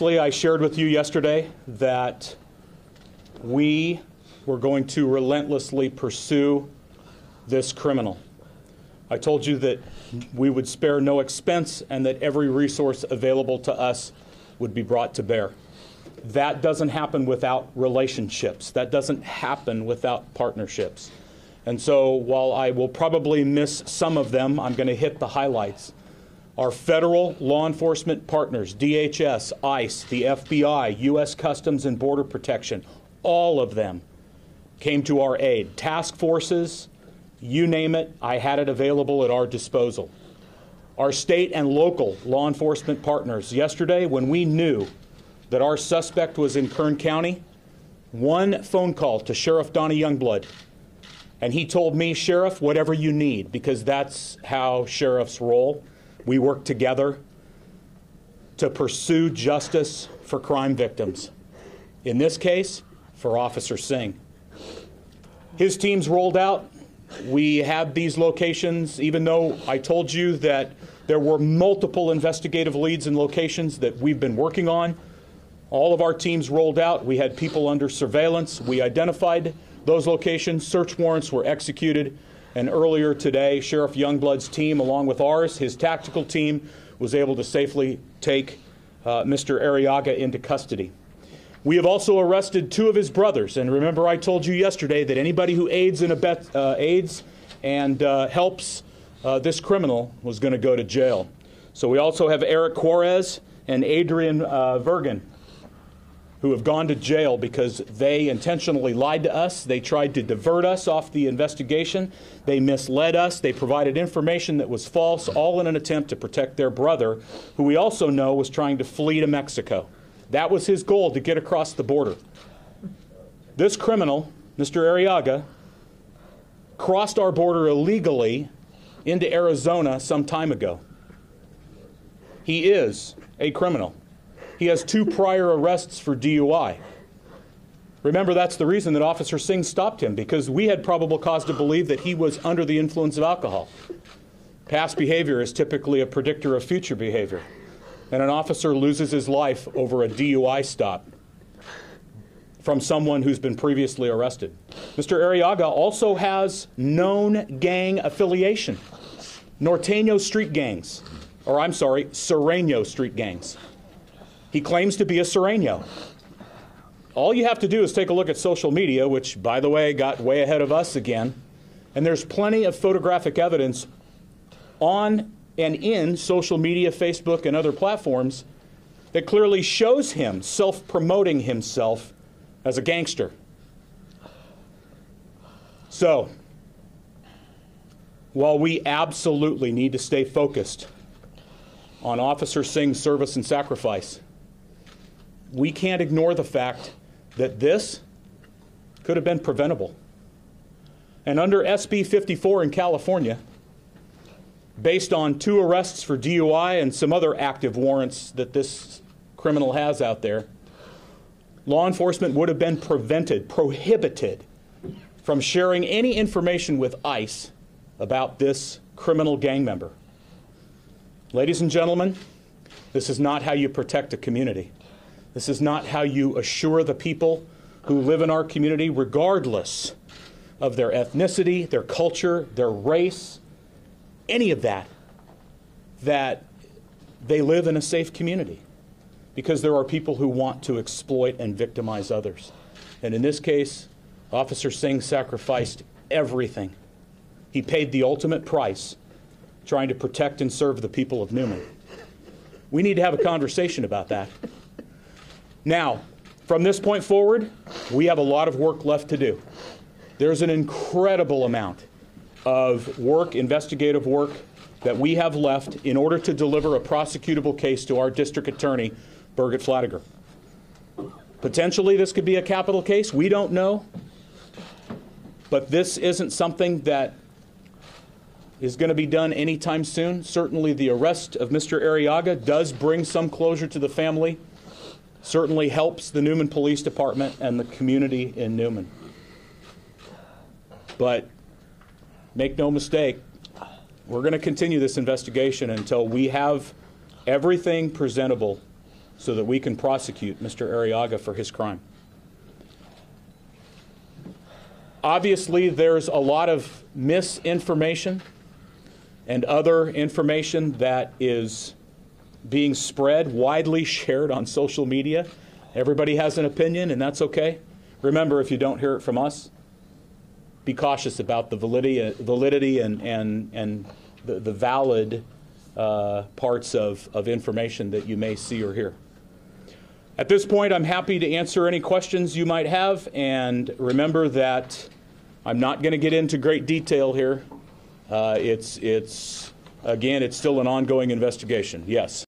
I shared with you yesterday that we were going to relentlessly pursue this criminal. I told you that we would spare no expense and that every resource available to us would be brought to bear. That doesn't happen without relationships. That doesn't happen without partnerships. And so while I will probably miss some of them, I'm going to hit the highlights. Our federal law enforcement partners, DHS, ICE, the FBI, U.S. Customs and Border Protection, all of them came to our aid. Task forces, you name it, I had it available at our disposal. Our state and local law enforcement partners, yesterday when we knew that our suspect was in Kern County, one phone call to Sheriff Donnie Youngblood, and he told me, Sheriff, whatever you need, because that's how sheriffs roll. We work together to pursue justice for crime victims. In this case, for Officer Singh. His teams rolled out. We had these locations, even though I told you that there were multiple investigative leads and locations that we've been working on. All of our teams rolled out. We had people under surveillance. We identified those locations. Search warrants were executed. And earlier today, Sheriff Youngblood's team, along with ours, his tactical team, was able to safely take Mr. Arriaga into custody. We have also arrested two of his brothers. And remember, I told you yesterday that anybody who aids and helps this criminal was going to go to jail. So we also have Eric Juarez and Adrian Vergen, who have gone to jail because they intentionally lied to us. They tried to divert us off the investigation. They misled us. They provided information that was false, all in an attempt to protect their brother, who we also know was trying to flee to Mexico. That was his goal, to get across the border. This criminal, Mr. Arriaga, crossed our border illegally into Arizona some time ago. He is a criminal. He has 2 prior arrests for DUI. Remember, that's the reason that Officer Singh stopped him, because we had probable cause to believe that he was under the influence of alcohol. Past behavior is typically a predictor of future behavior, and an officer loses his life over a DUI stop from someone who's been previously arrested. Mr. Arriaga also has known gang affiliation, Norteño street gangs, or I'm sorry, Sureño street gangs. He claims to be a Sureño. All you have to do is take a look at social media, which, by the way, got way ahead of us again, and there's plenty of photographic evidence on and in social media, Facebook, and other platforms that clearly shows him self-promoting himself as a gangster. So, while we absolutely need to stay focused on Officer Singh's service and sacrifice, we can't ignore the fact that this could have been preventable. And under SB 54 in California, based on 2 arrests for DUI and some other active warrants that this criminal has out there, law enforcement would have been prohibited from sharing any information with ICE about this criminal gang member. Ladies and gentlemen, this is not how you protect a community. This is not how you assure the people who live in our community, regardless of their ethnicity, their culture, their race, any of that, that they live in a safe community. Because there are people who want to exploit and victimize others. And in this case, Officer Singh sacrificed everything. He paid the ultimate price trying to protect and serve the people of Newman. We need to have a conversation about that. Now, from this point forward, we have a lot of work left to do. There's an incredible amount of work, investigative work, that we have left in order to deliver a prosecutable case to our district attorney, Birgit Flatiger. Potentially, this could be a capital case. We don't know. But this isn't something that is going to be done anytime soon. Certainly, the arrest of Mr. Arriaga does bring some closure to the family. Certainly helps the Newman Police Department and the community in Newman. But make no mistake, we're going to continue this investigation until we have everything presentable so that we can prosecute Mr. Arriaga for his crime. Obviously, there's a lot of misinformation and other information that is being spread, widely shared on social media. Everybody has an opinion, and that's okay. Remember, if you don't hear it from us, be cautious about the validity and the valid parts of information that you may see or hear. At this point, I'm happy to answer any questions you might have, and remember that I'm not going to get into great detail here. Again, it's still an ongoing investigation. Yes.